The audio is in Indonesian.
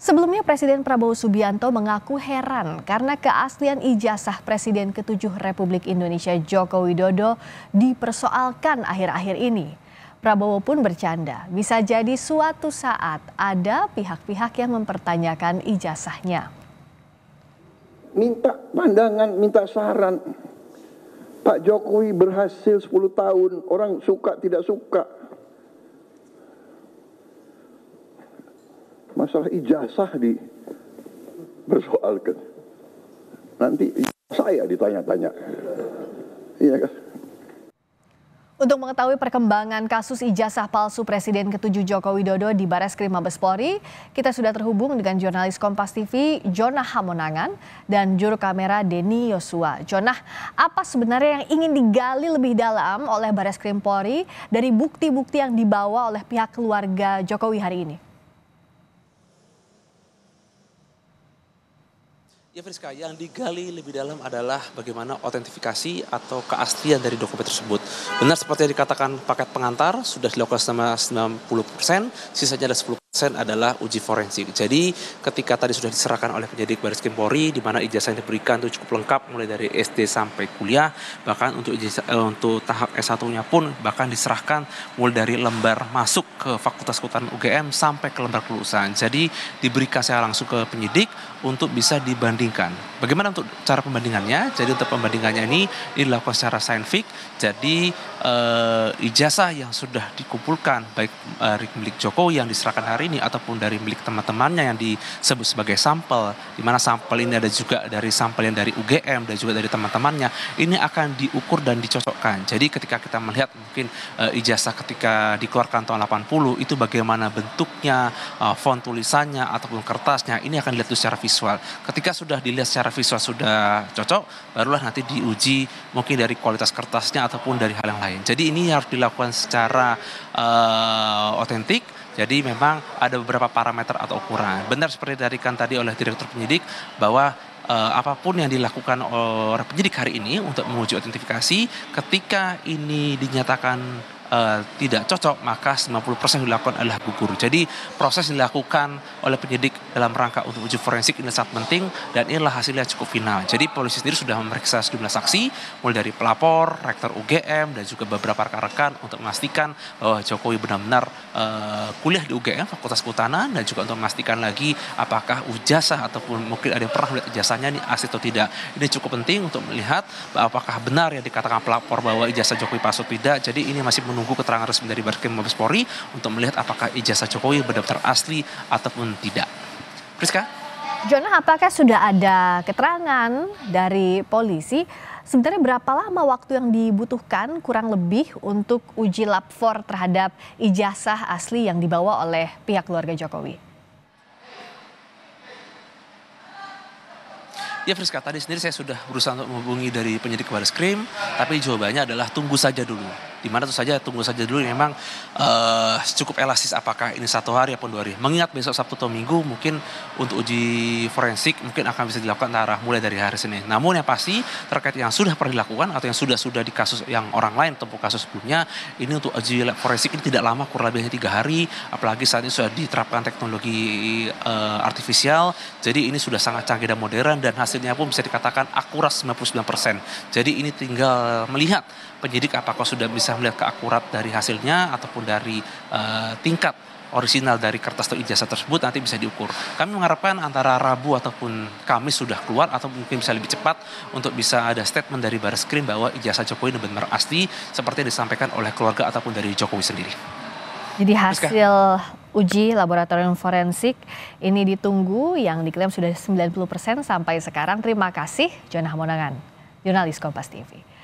Sebelumnya Presiden Prabowo Subianto mengaku heran karena keaslian ijazah Presiden ke-7 Republik Indonesia Joko Widodo dipersoalkan akhir-akhir ini. Prabowo pun bercanda, bisa jadi suatu saat ada pihak-pihak yang mempertanyakan ijazahnya. Minta pandangan, minta saran. Pak Jokowi berhasil 10 tahun, orang suka tidak suka. Masalah ijazah dipersoalkan. Nanti saya ditanya-tanya. Iya kan? Untuk mengetahui perkembangan kasus ijazah palsu Presiden ke-7 Joko Widodo di Bareskrim Mabes Polri, kita sudah terhubung dengan jurnalis Kompas TV Jonah Hamonangan dan juru kamera Denny Yosua. Jonah, apa sebenarnya yang ingin digali lebih dalam oleh Bareskrim Polri dari bukti-bukti yang dibawa oleh pihak keluarga Jokowi hari ini? Ya Friska, yang digali lebih dalam adalah bagaimana otentifikasi atau keaslian dari dokumen tersebut. Benar seperti yang dikatakan paket pengantar, sudah dilakukan selama 90%, sisanya ada 10% adalah uji forensik. Jadi ketika tadi sudah diserahkan oleh penyidik Bareskrim Polri, di mana ijazah yang diberikan itu cukup lengkap mulai dari SD sampai kuliah, bahkan untuk tahap S1-nya pun bahkan diserahkan mulai dari lembar masuk ke Fakultas Kehutanan UGM sampai ke lembar kelulusan. Jadi diberikan secara langsung ke penyidik untuk bisa dibandingkan. Bagaimana untuk cara pembandingannya? Jadi untuk pembandingannya ini dilakukan secara saintifik. Jadi ijazah yang sudah dikumpulkan baik dari milik Jokowi yang diserahkan hari ini ataupun dari milik teman-temannya yang disebut sebagai sampel, di mana sampel ini ada juga dari sampel yang dari UGM dan juga dari teman-temannya, ini akan diukur dan dicocokkan. Jadi ketika kita melihat mungkin ijazah ketika dikeluarkan tahun 80 itu bagaimana bentuknya, font tulisannya ataupun kertasnya, ini akan dilihat secara visual. Ketika sudah dilihat secara visual sudah cocok, barulah nanti diuji mungkin dari kualitas kertasnya ataupun dari hal yang lain. Jadi ini harus dilakukan secara otentik. Jadi memang ada beberapa parameter atau ukuran. Benar seperti tadi oleh Direktur Penyidik bahwa apapun yang dilakukan oleh penyidik hari ini untuk menguji otentifikasi, ketika ini dinyatakan tidak cocok, maka 90% dilakukan adalah gugur. Jadi proses dilakukan oleh penyidik dalam rangka untuk uji forensik ini sangat penting dan inilah hasilnya cukup final. Jadi polisi sendiri sudah memeriksa sejumlah saksi mulai dari pelapor, rektor UGM dan juga beberapa rekan-rekan untuk memastikan bahwa Jokowi benar-benar kuliah di UGM Fakultas Kehutanan dan juga untuk memastikan lagi apakah ijazah ataupun mungkin ada yang pernah melihat ijazahnya ini asli atau tidak. Ini cukup penting untuk melihat apakah benar yang dikatakan pelapor bahwa ijazah Jokowi palsu tidak. Jadi ini masih menunggu keterangan resmi dari Bareskrim Mabes Polri untuk melihat apakah ijazah Jokowi benar-benar asli ataupun tidak. Priska? Jonah, apakah sudah ada keterangan dari polisi sebenarnya berapa lama waktu yang dibutuhkan kurang lebih untuk uji lab 4 terhadap ijazah asli yang dibawa oleh pihak keluarga Jokowi? Ya Friska, tadi sendiri saya sudah berusaha untuk menghubungi dari penyidik Bareskrim, tapi jawabannya adalah tunggu saja dulu. Di mana tentu saja tunggu saja dulu memang cukup elastis apakah ini 1 hari ataupun 2 hari. Mengingat besok Sabtu atau Minggu mungkin untuk uji forensik mungkin akan bisa dilakukan mulai dari hari Senin. Namun yang pasti terkait yang sudah pernah dilakukan atau yang sudah di kasus yang orang lain ataupun kasus sebelumnya, ini untuk uji forensik ini tidak lama, kurang lebih 3 hari. Apalagi saat ini sudah diterapkan teknologi artifisial, jadi ini sudah sangat canggih dan modern dan hasilnya pun bisa dikatakan akurat 99%. Jadi ini tinggal melihat penyidik apakah sudah bisa melihat keakurat dari hasilnya ataupun dari tingkat orisinal dari kertas atau ijazah tersebut nanti bisa diukur. Kami mengharapkan antara Rabu ataupun Kamis sudah keluar atau mungkin bisa lebih cepat untuk bisa ada statement dari Bareskrim bahwa ijazah Jokowi benar-benar asli seperti yang disampaikan oleh keluarga ataupun dari Jokowi sendiri. Jadi hasil uji laboratorium forensik ini ditunggu yang diklaim sudah 90% sampai sekarang. Terima kasih Jonah Hamonangan, jurnalis Kompas TV.